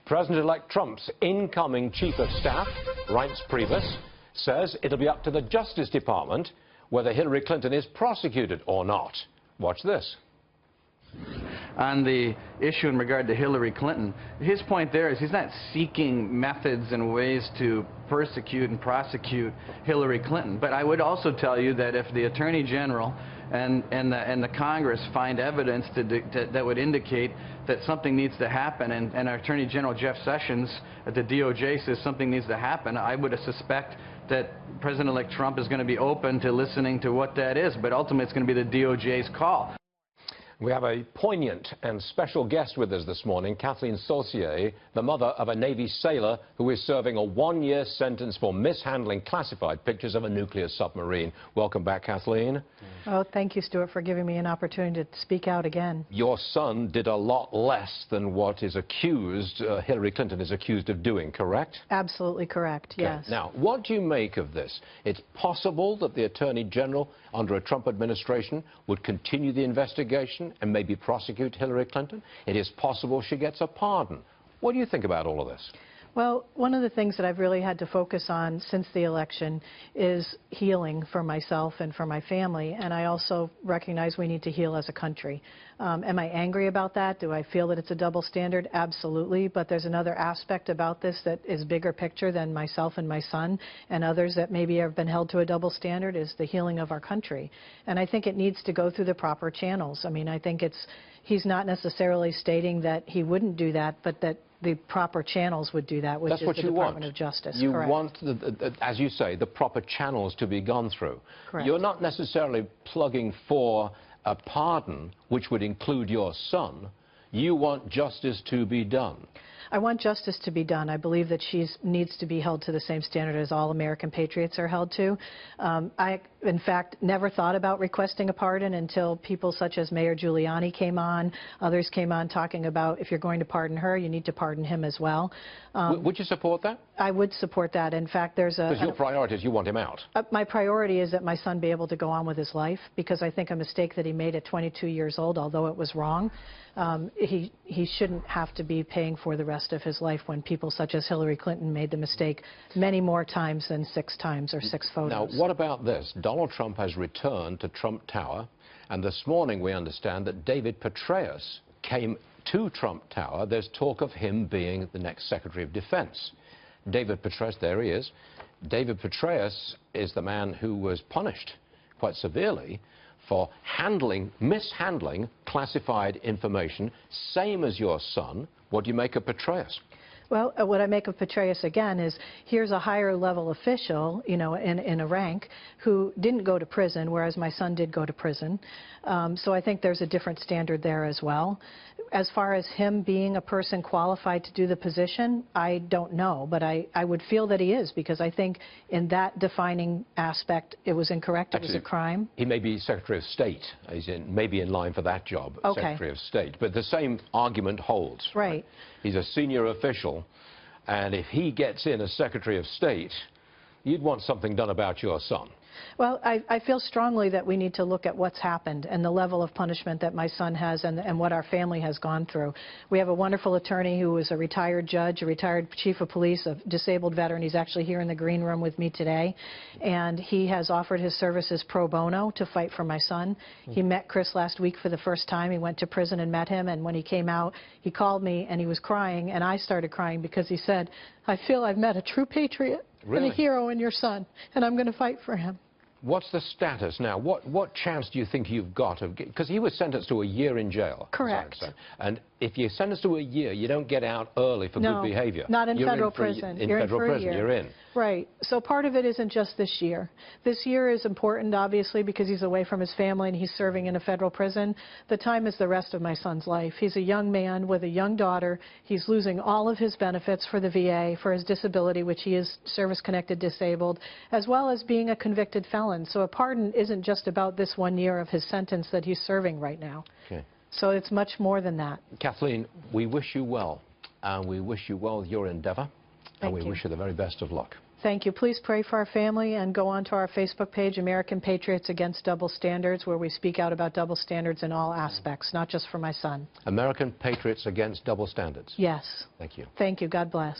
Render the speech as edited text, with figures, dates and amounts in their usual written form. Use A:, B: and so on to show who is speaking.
A: President-elect Trump's incoming chief of staff, Reince Priebus, says it'll be up to the Justice Department whether Hillary Clinton is prosecuted or not. Watch this.
B: On the issue in regard to Hillary Clinton, his point there is he's not seeking methods and ways to persecute and prosecute Hillary Clinton. But I would also tell you that if the Attorney General and the Congress find evidence that would indicate that something needs to happen, and our Attorney General Jeff Sessions at the DOJ says something needs to happen, I would suspect that President-elect Trump is going to be open to listening to what that is. But ultimately, it's going to be the DOJ's call.
A: We have a poignant and special guest with us this morning, Kathleen Saucier, the mother of a Navy sailor who is serving a one-year sentence for mishandling classified pictures of a nuclear submarine. Welcome back, Kathleen.
C: Oh, thank you, Stuart, for giving me an opportunity to speak out again.
A: Your son did a lot less than what is accused, Hillary Clinton is accused of doing, correct?
C: Absolutely correct, yes.
A: Okay. Now, what do you make of this? It's possible that the Attorney General, under a Trump administration, would continue the investigation and maybe prosecute Hillary Clinton. It is possible she gets a pardon. What do you think about all of this?
C: Well, one of the things that I've really had to focus on since the election is healing for myself and for my family, and I also recognize we need to heal as a country. Am I angry about that? Do I feel that it's a double standard? Absolutely, but there's another aspect about this that is bigger picture than myself and my son and others that maybe have been held to a double standard, is the healing of our country. And I think it needs to go through the proper channels. I mean, I think he's not necessarily stating that he wouldn't do that, but that the proper channels would do that, which is the Department of Justice.
A: You want, as you say, the proper channels to be gone through.
C: Correct.
A: You're not necessarily plugging for a pardon, which would include your son. You want justice to be done.
C: I want justice to be done. I believe that she needs to be held to the same standard as all American patriots are held to. I, in fact, never thought about requesting a pardon until people such as Mayor Giuliani came on. Others came on talking about if you're going to pardon her, you need to pardon him as well.
A: Would you support that?
C: I would support that. In fact, there's a...
A: Because your priority is you want him out.
C: My priority is that my son be able to go on with his life, because I think a mistake that he made at 22 years old, although it was wrong, he shouldn't have to be paying for the rest of his life when people such as Hillary Clinton made the mistake many more times than 6 times or 6 photos.
A: Now, what about this? Donald Trump has returned to Trump Tower, and this morning we understand that David Petraeus came to Trump Tower. There's talk of him being the next Secretary of Defense. David Petraeus, there he is. David Petraeus is the man who was punished quite severely for mishandling classified information, same as your son. What do you make of Petraeus?
C: Well, what I make of Petraeus, again, is here's a higher level official, you know, in a rank, who didn't go to prison, whereas my son did go to prison. So I think there's a different standard there as well. As far as him being a person qualified to do the position, I don't know, but I would feel that he is, because I think in that defining aspect, it was incorrect. Actually, it was a crime. He
A: may be Secretary of State. He's maybe in line for that job,
C: okay.
A: Secretary of State. But the same argument holds.
C: Right.
A: He's a senior official, and if he gets in as Secretary of State, you'd want something done about your son.
C: Well, I feel strongly that we need to look at what's happened and the level of punishment that my son has and what our family has gone through. We have a wonderful attorney who is a retired judge, a retired chief of police, a disabled veteran. He's actually here in the green room with me today. And he has offered his services pro bono to fight for my son. He met Chris last week for the first time. He went to prison and met him. And when he came out, he called me and he was crying. And I started crying because he said, I feel I've met a true patriot.
A: Really?
C: And a hero in your son. And I'm going to fight for him.
A: What's the status now? What chance do you think you've got of... Because he was sentenced to a year in jail.
C: Correct.
A: And if you're sentenced to a year, you don't get out early for good behavior.
C: Not in federal prison.
A: In federal prison, you're in.
C: Right. So part of it isn't just this year. This year is important, obviously, because he's away from his family and he's serving in a federal prison. The time is the rest of my son's life. He's a young man with a young daughter. He's losing all of his benefits for the VA, for his disability, which he is service-connected disabled, as well as being a convicted felon. So a pardon isn't just about this 1 year of his sentence that he's serving right now.
A: Okay.
C: So it's much more than that.
A: Kathleen, we wish you well, and we wish you well with your endeavor, and we wish you the very best of luck.
C: Thank you. Please pray for our family and go on to our Facebook page, American Patriots Against Double Standards, where we speak out about double standards in all aspects, not just for my son.
A: American Patriots Against Double Standards.
C: Yes.
A: Thank you.
C: Thank you. God bless.